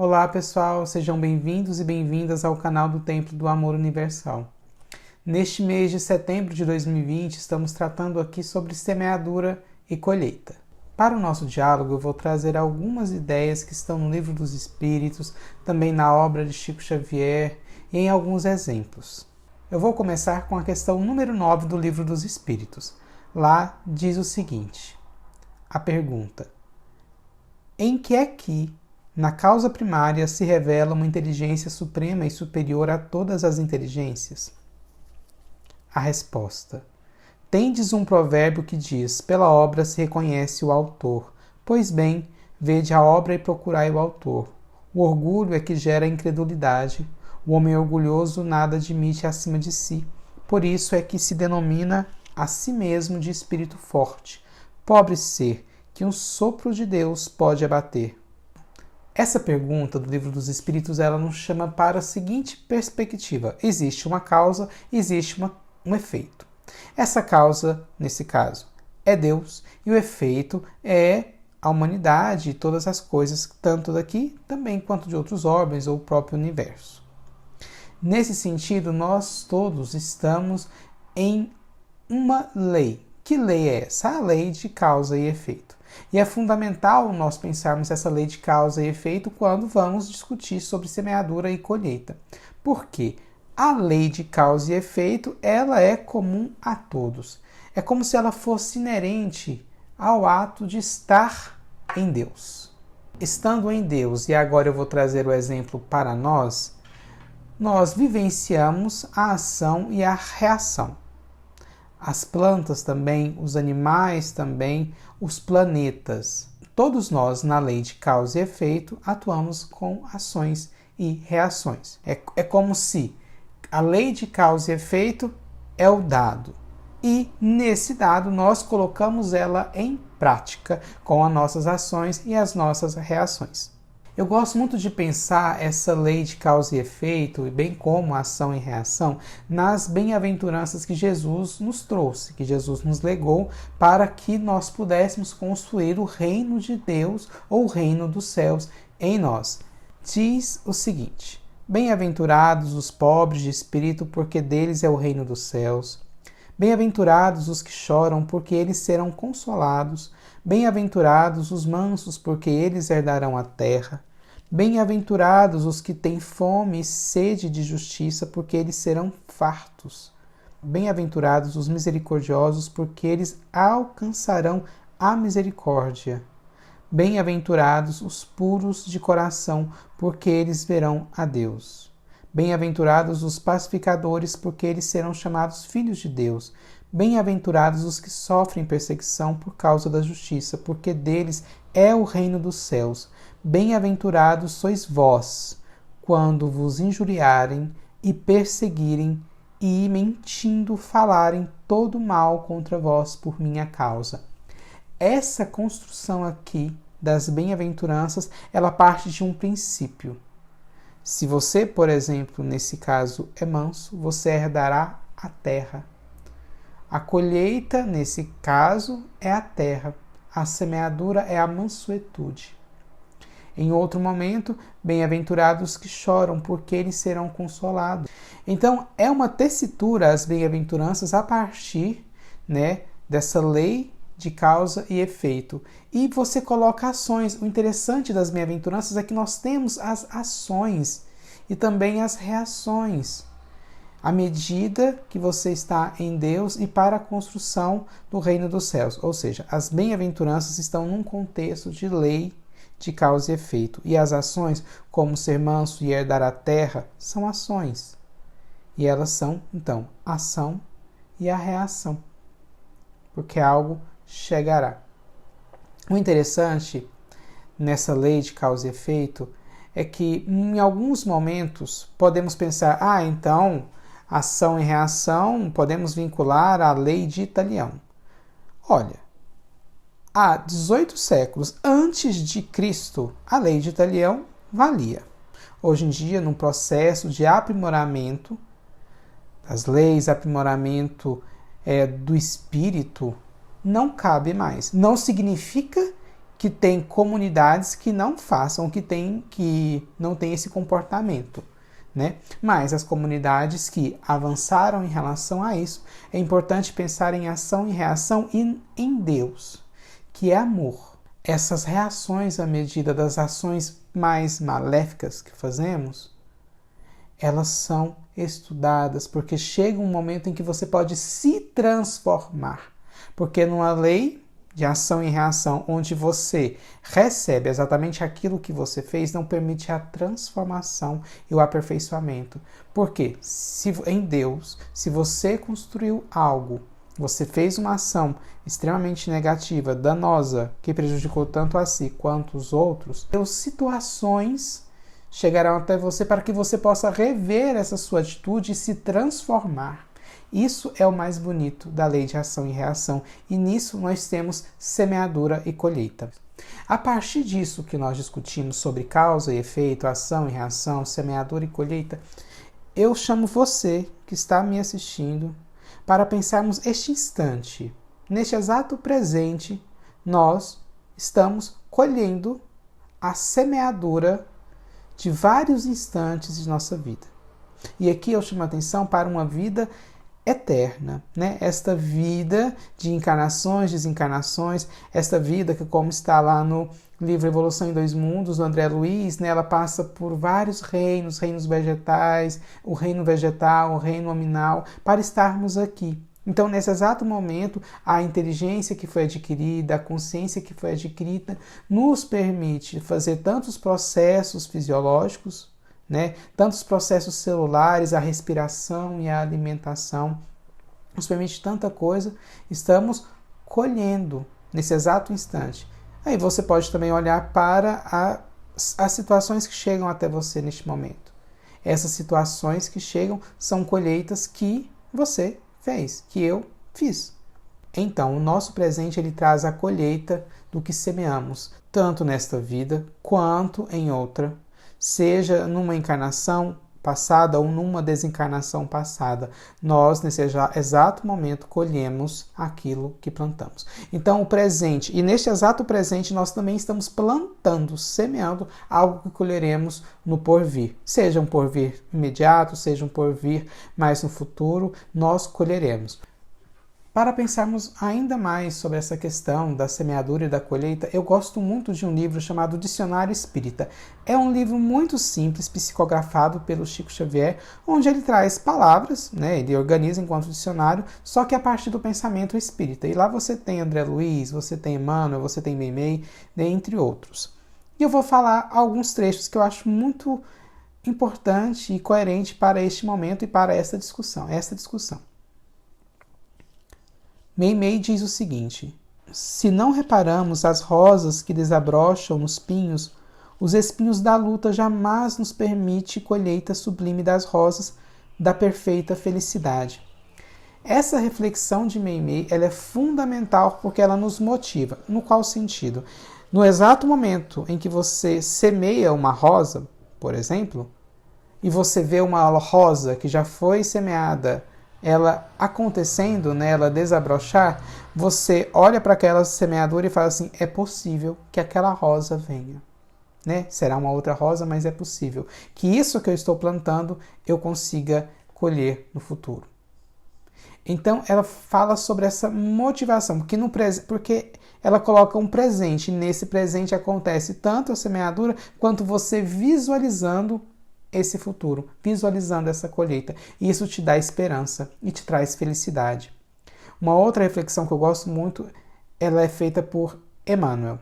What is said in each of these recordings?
Olá pessoal, sejam bem-vindos e bem-vindas ao canal do Templo do Amor Universal. Neste mês de setembro de 2020, estamos tratando aqui sobre semeadura e colheita. Para o nosso diálogo, eu vou trazer algumas ideias que estão no Livro dos Espíritos, também na obra de Chico Xavier e em alguns exemplos. Eu vou começar com a questão número 9 do Livro dos Espíritos. Lá diz o seguinte, a pergunta: em que é que na causa primária se revela uma inteligência suprema e superior a todas as inteligências? A resposta: tendes um provérbio que diz: pela obra se reconhece o autor. Pois bem, vede a obra e procurai o autor. O orgulho é que gera incredulidade. O homem orgulhoso nada admite acima de si. Por isso é que se denomina a si mesmo de espírito forte. Pobre ser, que um sopro de Deus pode abater. Essa pergunta do Livro dos Espíritos, ela nos chama para a seguinte perspectiva: existe uma causa, existe um efeito. Essa causa, nesse caso, é Deus, e o efeito é a humanidade e todas as coisas, tanto daqui também quanto de outros órgãos ou o próprio universo. Nesse sentido, nós todos estamos em uma lei. Que lei é essa? A lei de causa e efeito. E é fundamental nós pensarmos essa lei de causa e efeito quando vamos discutir sobre semeadura e colheita. Por quê? A lei de causa e efeito, ela é comum a todos. É como se ela fosse inerente ao ato de estar em Deus. Estando em Deus, e agora eu vou trazer o exemplo para nós vivenciamos a ação e a reação. As plantas também, os animais também, os planetas. Todos nós, na lei de causa e efeito, atuamos com ações e reações. É como se a lei de causa e efeito é o dado. E nesse dado nós colocamos ela em prática com as nossas ações e as nossas reações. Eu gosto muito de pensar essa lei de causa e efeito, bem como ação e reação, nas bem-aventuranças que Jesus nos trouxe, que Jesus nos legou para que nós pudéssemos construir o reino de Deus ou o reino dos céus em nós. Diz o seguinte: bem-aventurados os pobres de espírito, porque deles é o reino dos céus. Bem-aventurados os que choram, porque eles serão consolados. Bem-aventurados os mansos, porque eles herdarão a terra. Bem-aventurados os que têm fome e sede de justiça, porque eles serão fartos. Bem-aventurados os misericordiosos, porque eles alcançarão a misericórdia. Bem-aventurados os puros de coração, porque eles verão a Deus. Bem-aventurados os pacificadores, porque eles serão chamados filhos de Deus. Bem-aventurados os que sofrem perseguição por causa da justiça, porque deles é o reino dos céus. Bem-aventurados sois vós, quando vos injuriarem e perseguirem e, mentindo, falarem todo mal contra vós por minha causa. Essa construção aqui das bem-aventuranças, ela parte de um princípio. Se você, por exemplo, nesse caso é manso, você herdará a terra. A colheita, nesse caso, é a terra. A semeadura é a mansuetude. Em outro momento, bem-aventurados que choram, porque eles serão consolados. Então, é uma tessitura as bem-aventuranças a partir, dessa lei de causa e efeito. E você coloca ações. O interessante das bem-aventuranças é que nós temos as ações e também as reações, à medida que você está em Deus e para a construção do reino dos céus. Ou seja, as bem-aventuranças estão num contexto de lei de causa e efeito. E as ações, como ser manso e herdar a terra, são ações. E elas são, então, a ação e a reação. Porque algo chegará. O interessante nessa lei de causa e efeito é que em alguns momentos podemos pensar, então ação e reação podemos vincular à lei de Italião. Olha, há 18 séculos antes de Cristo, a lei de Italião valia. Hoje em dia, num processo de aprimoramento das leis, aprimoramento do espírito, não cabe mais. Não significa que tem comunidades que não façam, que não tem esse comportamento, né? Mas as comunidades que avançaram em relação a isso, é importante pensar em ação e reação em Deus, que é amor. Essas reações à medida das ações mais maléficas que fazemos, elas são estudadas, porque chega um momento em que você pode se transformar. Porque numa lei de ação e reação, onde você recebe exatamente aquilo que você fez, não permite a transformação e o aperfeiçoamento. Porque em Deus, se você construiu algo, você fez uma ação extremamente negativa, danosa, que prejudicou tanto a si quanto os outros, as situações chegarão até você para que você possa rever essa sua atitude e se transformar. Isso é o mais bonito da lei de ação e reação, e nisso nós temos semeadura e colheita. A partir disso que nós discutimos sobre causa e efeito, ação e reação, semeadura e colheita, eu chamo você que está me assistindo para pensarmos este instante. Neste exato presente, nós estamos colhendo a semeadura de vários instantes de nossa vida. E aqui eu chamo a atenção para uma vida eterna, né? Esta vida de encarnações, desencarnações, esta vida que, como está lá no livro Evolução em Dois Mundos, do André Luiz, né? Ela passa por vários reinos vegetais, o reino vegetal, o reino nominal, para estarmos aqui. Então, nesse exato momento, a inteligência que foi adquirida, a consciência que foi adquirida, nos permite fazer tantos processos fisiológicos, né? Tantos processos celulares, a respiração e a alimentação, nos permite tanta coisa, estamos colhendo nesse exato instante. Aí você pode também olhar para as situações que chegam até você neste momento. Essas situações que chegam são colheitas que você fez, que eu fiz. Então, o nosso presente ele traz a colheita do que semeamos, tanto nesta vida quanto em outra, seja numa encarnação passada ou numa desencarnação passada. Nós, nesse exato momento, colhemos aquilo que plantamos. Então, o presente, e neste exato presente, nós também estamos plantando, semeando algo que colheremos no porvir. Seja um porvir imediato, seja um porvir mais no futuro, nós colheremos. Para pensarmos ainda mais sobre essa questão da semeadura e da colheita, eu gosto muito de um livro chamado Dicionário Espírita. É um livro muito simples, psicografado pelo Chico Xavier, onde ele traz palavras, né, ele organiza enquanto dicionário, só que a partir do pensamento espírita. E lá você tem André Luiz, você tem Emmanuel, você tem Meimei, entre outros. E eu vou falar alguns trechos que eu acho muito importante e coerente para este momento e para esta discussão. Meimei diz o seguinte: se não reparamos as rosas que desabrocham nos pinhos, os espinhos da luta jamais nos permite colheita sublime das rosas da perfeita felicidade. Essa reflexão de Meimei ela é fundamental porque ela nos motiva. No qual sentido? No exato momento em que você semeia uma rosa, por exemplo, e você vê uma rosa que já foi semeada, ela acontecendo, né, ela desabrochar, você olha para aquela semeadura e fala assim, é possível que aquela rosa venha. Né? Será uma outra rosa, mas é possível que isso que eu estou plantando eu consiga colher no futuro. Então ela fala sobre essa motivação, porque ela coloca um presente, e nesse presente acontece tanto a semeadura quanto você visualizando esse futuro, visualizando essa colheita. E isso te dá esperança e te traz felicidade. Uma outra reflexão que eu gosto muito, ela é feita por Emmanuel.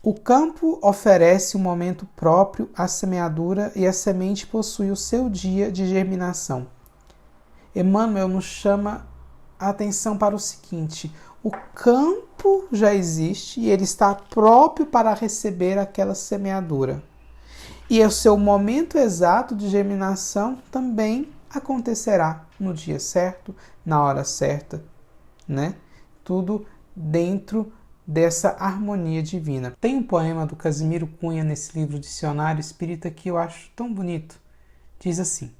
O campo oferece um momento próprio à semeadura e a semente possui o seu dia de germinação. Emmanuel nos chama a atenção para o seguinte: o campo já existe e ele está próprio para receber aquela semeadura. E o seu momento exato de germinação também acontecerá no dia certo, na hora certa, né? Tudo dentro dessa harmonia divina. Tem um poema do Casimiro Cunha nesse livro Dicionário Espírita que eu acho tão bonito. Diz assim: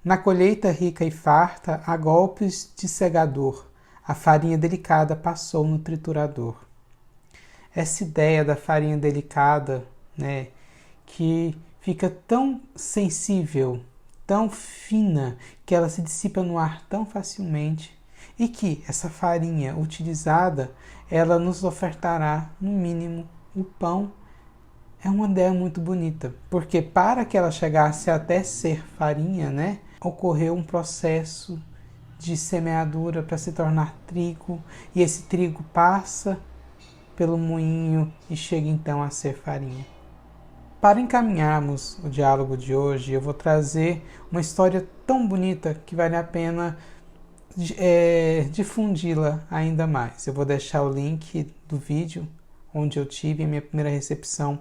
na colheita rica e farta, a golpes de segador, a farinha delicada passou no triturador. essa ideia da farinha delicada, né, que fica tão sensível, tão fina, que ela se dissipa no ar tão facilmente, e que essa farinha utilizada, ela nos ofertará, no mínimo, o pão. É uma ideia muito bonita, porque para que ela chegasse até ser farinha, né, ocorreu um processo de semeadura para se tornar trigo, e esse trigo passa pelo moinho e chega então a ser farinha. Para encaminharmos o diálogo de hoje, eu vou trazer uma história tão bonita que vale a pena difundi-la ainda mais. Eu vou deixar o link do vídeo onde eu tive a minha primeira recepção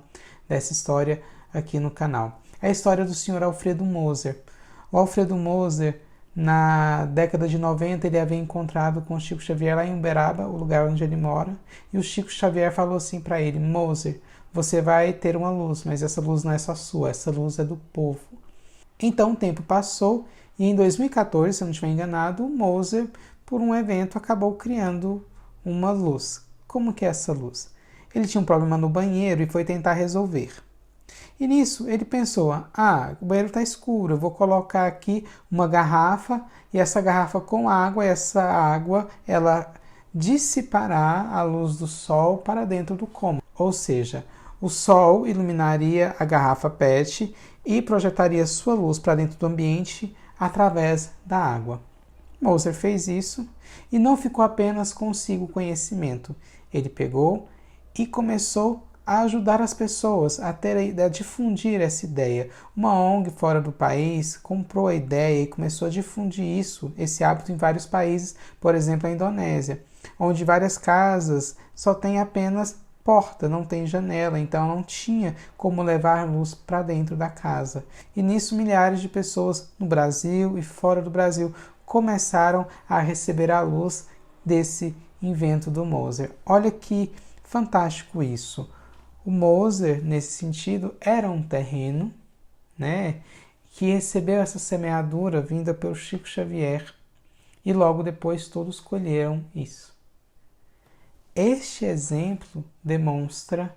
dessa história aqui no canal. É a história do Sr. Alfredo Moser. O Alfredo Moser, na década de 90, ele havia encontrado com o Chico Xavier lá em Uberaba, o lugar onde ele mora, e o Chico Xavier falou assim para ele: Moser, você vai ter uma luz, mas essa luz não é só sua, essa luz é do povo. Então o tempo passou e em 2014, se eu não estiver enganado, o Moser, por um evento, acabou criando uma luz. Como que é essa luz? Ele tinha um problema no banheiro e foi tentar resolver. E nisso ele pensou, o banheiro está escuro, eu vou colocar aqui uma garrafa e essa garrafa com água, ela dissipará a luz do sol para dentro do cômodo. Ou seja, o sol iluminaria a garrafa PET e projetaria sua luz para dentro do ambiente através da água. Moser fez isso e não ficou apenas consigo o conhecimento. Ele pegou e começou a ajudar as pessoas a difundir essa ideia. Uma ONG fora do país comprou a ideia e começou a difundir esse hábito em vários países, por exemplo, a Indonésia, onde várias casas só têm apenas porta, não tem janela, então não tinha como levar luz para dentro da casa. E nisso milhares de pessoas no Brasil e fora do Brasil começaram a receber a luz desse invento do Moser. Olha que fantástico isso. O Moser, nesse sentido, era um terreno, né, que recebeu essa semeadura vinda pelo Chico Xavier e logo depois todos colheram isso. Este exemplo demonstra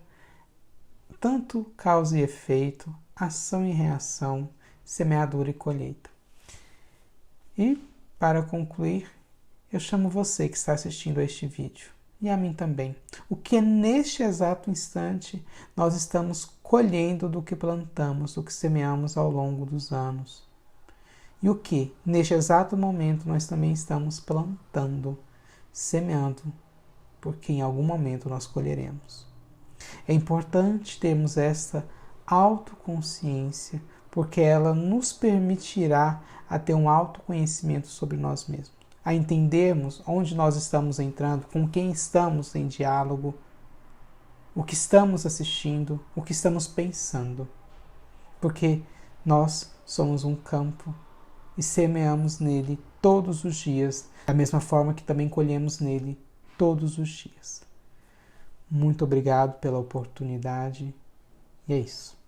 tanto causa e efeito, ação e reação, semeadura e colheita. E, para concluir, eu chamo você que está assistindo a este vídeo, e a mim também, o que neste exato instante nós estamos colhendo do que plantamos, do que semeamos ao longo dos anos. E o que, neste exato momento, nós também estamos plantando, semeando, porque em algum momento nós colheremos. É importante termos essa autoconsciência, porque ela nos permitirá a ter um autoconhecimento sobre nós mesmos, a entendermos onde nós estamos entrando, com quem estamos em diálogo, o que estamos assistindo, o que estamos pensando, porque nós somos um campo e semeamos nele todos os dias, da mesma forma que também colhemos nele todos os dias. Muito obrigado pela oportunidade e é isso.